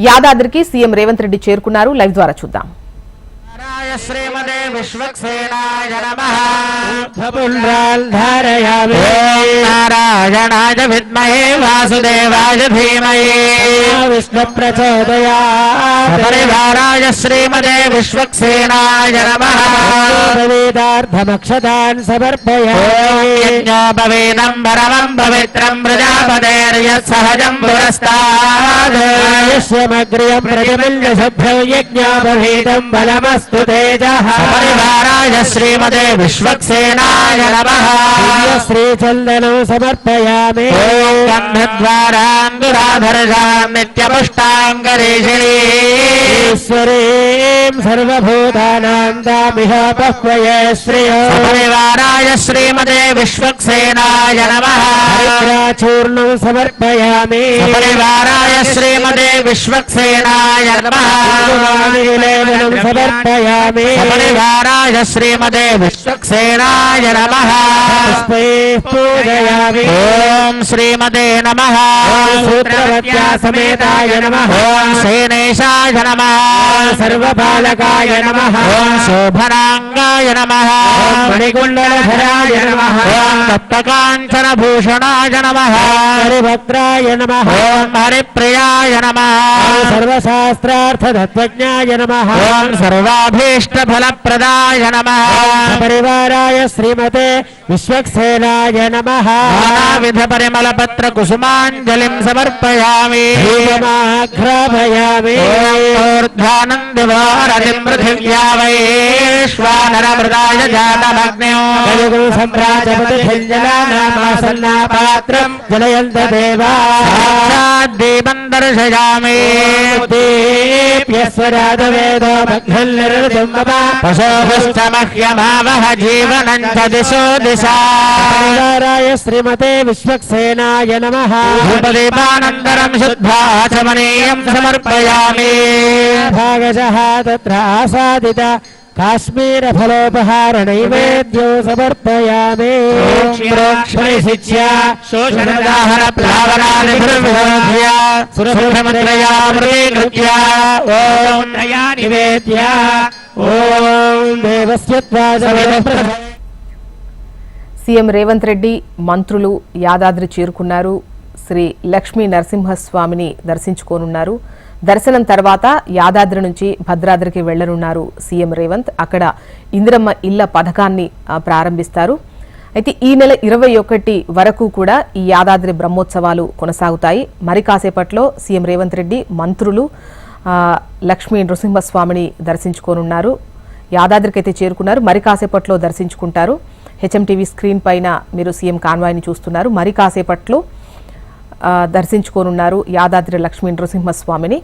యాదాద్రికి CM Revanth Reddy చేరుకున్నారు. Live ద్వారా చూద్దాం. శ్రీమదే విశ్వక్సేనాయ నమః నారాయణాయ విద్మహే వాసుదేవాయ ధీమహి విష్ణు ప్రచోదయాత్ పరివారాయ శ్రీమదే విశ్వక్సేనాయ నమః వేదార్థమక్షదాన్ సమర్పయామి యజ్ఞోపవేదం పరమం పవిత్రం ప్రజాపతేర్యత్సహజం పురస్తాద్ యస్యమగ్ర్యం ప్రతిమిల్య శుభ్రం యజ్ఞోపవేదం బలమస్తు పరివారాయ శ్రీమదే విశ్వక్సేనాయ నమః శ్రీచందనం సమర్పయామి గంధద్వారాంగురాధర్షాం నిత్యపుష్టాంగరీషిణీశ్వరీం సర్వభూతానాం దామిహ బహ్వయే శ్రియో పరివారాయ శ్రీమదే విశ్వక్సేనాయ నమః చూర్ణం సమర్పయామి పరివారాయ శ్రీమదే విశ్వక్సేనాయ నమః సమర్పయామి పరివారాయ శ్రీమదే విశ్వక్సేనాయ నమః పూజయామి ఓం శ్రీమదే నమః సూత్రవత్యా సమేతాయ నమః ఓం సేనేశాయ నమః సర్వపాలకాయ నమః ఓం శోభనాంగాయ నమః ఓం మణికుండలధరాయ నమః ఓం తప్తకాంచన భూషణాయ నమః హరిభద్రాయ నమః ఓం హరిప్రియాయ నమః ఓం సర్వశాస్త్రార్థ తత్వజ్ఞాయ నమః ఓం సర్వాభీష్టఫలప్రదాయ నమః పరివారాయ శ్రీమతే విశ్వక్సేనాయ నమః నానావిధ పరిమళపత్ర కుసుమాంజలిం సమర్పయామి ఘ్రాపయామి ఊర్ధ్వానం దివారతిం పృథివ్యా వైశ్వానరమృదాయ జాతమగ్న్యో సంప్రాజపతిజలానామాసన్నాపాత్రం జలయంత దేవా దీపం దర్శయామి దీప్యస్వరాధవేదో పశోభుష్టమహ్యమావహ జీవనం చ దిశో దిశా పరివారాయ శ్రీమతే విశ్వక్సేనాయ నమః దీపానంతరం శుద్ధాచమనీయం సమర్పయామి భాగజః తత్ర ఆసాదిత కాశ్మీర ఫలోపహార నైవేద్యో సమర్పయామి ప్రోక్షణిశిచ్య శోషణదాహన ప్లావనానిర్విరోధ్య సురసురమత్రయా ప్రతికృత్య ఓం త్రయా నివేద్య ఓం దేవస్యత్వాజ. సీఎం రేవంత్ రెడ్డి మంత్రులు యాదాద్రి చేరుకున్నారు. శ్రీ లక్ష్మీ నరసింహస్వామిని దర్శించుకోనున్నారు. దర్శనం తర్వాత యాదాద్రి నుంచి భద్రాద్రికి వెళ్లనున్నారు సీఎం రేవంత్. అక్కడ ఇందిరమ్మ ఇళ్ల పథకాన్ని ప్రారంభిస్తారు. అయితే ఈ నెల 21 వరకు కూడా ఈ యాదాద్రి బ్రహ్మోత్సవాలు కొనసాగుతాయి. మరి కాసేపట్లో సీఎం రేవంత్ రెడ్డి మంత్రులు లక్ష్మీ నరసింహస్వామిని దర్శించుకోనున్నారు. యాదాద్రికి అయితే చేరుకున్నారు. మరి కాసేపట్లో దర్శించుకుంటారు. హెచ్ఎంటీవీ స్క్రీన్ పైన మీరు సీఎం కాన్వాయ్ని చూస్తున్నారు. మరి కాసేపట్లో దర్శించుకోనున్నారు యాదాద్రి లక్ష్మీ నరసింహస్వామిని.